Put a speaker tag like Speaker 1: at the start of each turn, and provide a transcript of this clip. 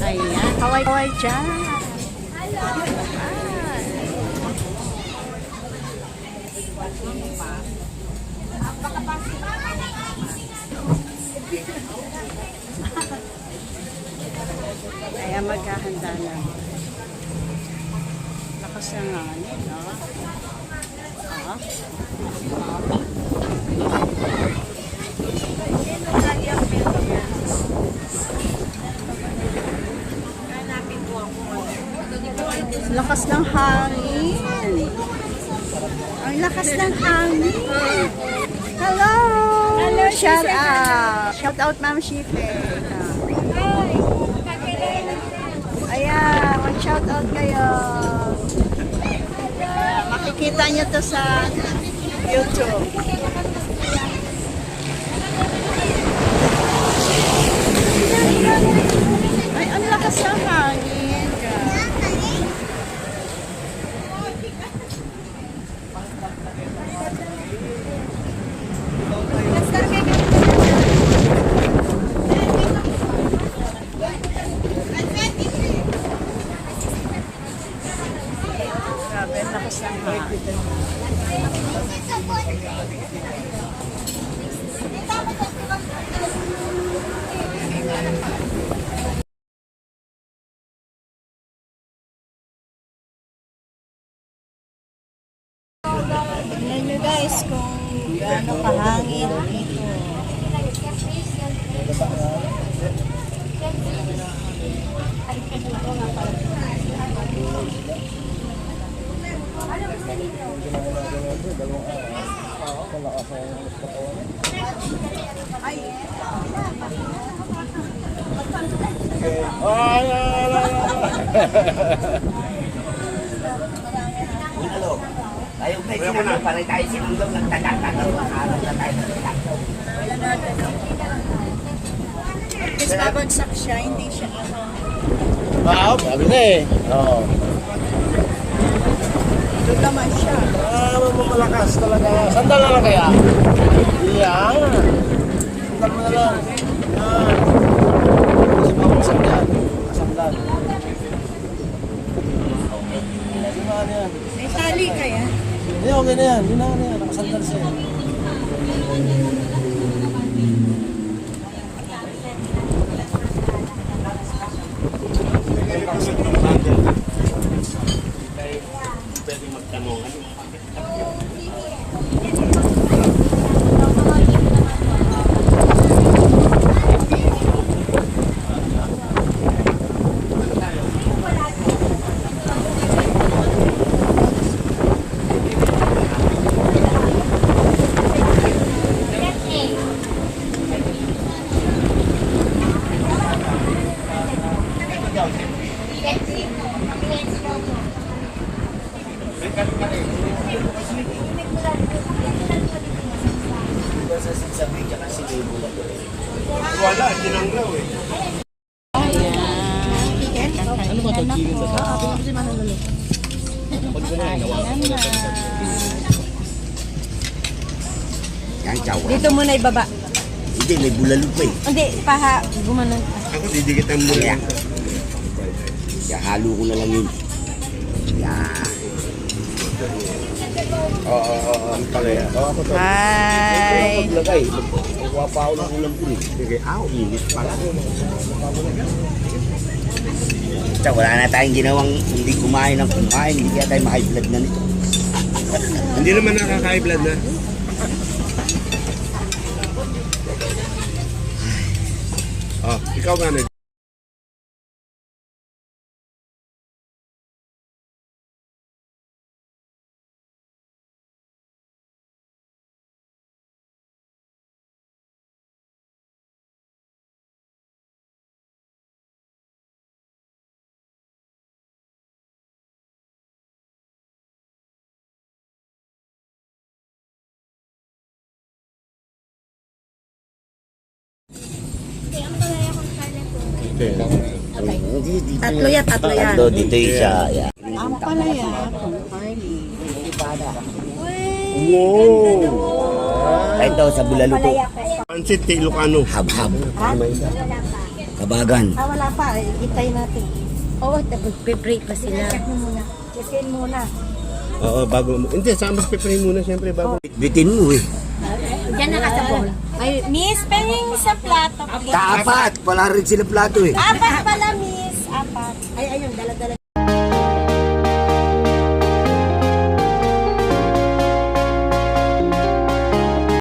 Speaker 1: Ayan, kaway-kaway dyan. Ayan, maghahanda na. Lakas na nga, no? Lakas ng hangin. Ang lakas ng hangin. Hello! Hello, shout out! Shout out, Ma'am Shife. Ayan, mag-shout out kayo. Makikita nyo to sa YouTube. Ay, ang lakas ng hangin. Grabe, ang lakas ng hangin. Tignan nyo guys kung gaano kahangin dito.
Speaker 2: Tayo may sinunod, pare tayo sinunod, nagtatatagal, makaharap na tayo nagtatatagal.
Speaker 1: Tapos babagsak siya, hindi siya
Speaker 3: Wow, sabi na eh. Oo.
Speaker 1: doon naman siya.
Speaker 3: Malakas talaga. Sandal na lang kaya? Yan. Sandal mo na lang. Yan. Kasi mabuksan yan. Sandal. Ano yan?
Speaker 1: May tali kaya?
Speaker 3: Hindi, okay na yan. Hindi na yan. Nakasandal siya.
Speaker 2: Pwede magtanong. Wala, tinanglaw eh.
Speaker 3: Ano ba ito? Chicken sa
Speaker 2: Yan, chawa.
Speaker 1: Dito muna ibaba.
Speaker 2: Hindi, may bulalo pa eh.
Speaker 1: Hindi, paha, gumanon.
Speaker 2: Ako, didikit ang bulalo. Kaya halo ko na lang yun. Yan. Oo, ang palaya.
Speaker 1: Hi!
Speaker 2: Maglagay. Kuha pa ako ng ulam ko eh. Sige, init pala. Tsaka wala na tayong ginawang hindi kumain ng kumain. Hindi kaya tayo ma-high blood na nito.
Speaker 4: Hindi naman nakaka-high blood na. Oh, ikaw nga
Speaker 1: Tatlo yan.
Speaker 2: Tatlo, dito yung isa. Yeah.
Speaker 1: Ang palaya, Carly.
Speaker 4: Wow!
Speaker 2: Ito, sa Bulaluto.
Speaker 4: Pansit kay Ilocano.
Speaker 2: Hab-hab. Kabagan.
Speaker 1: Wala pa. Itay natin.
Speaker 5: Oo, nagpe-break pa sila.
Speaker 1: Chicken muna.
Speaker 4: Oo, bago mo. Hindi, sa mas pipray muna siyempre bago.
Speaker 2: Bitin mo eh.
Speaker 5: Diyan nakasabol.
Speaker 1: Ay, Miss, penging sa plato.
Speaker 2: Kaapat. Wala rin sila plato eh.
Speaker 1: Apat pala, Miss. Apat. Ay, ayun, dala-dala.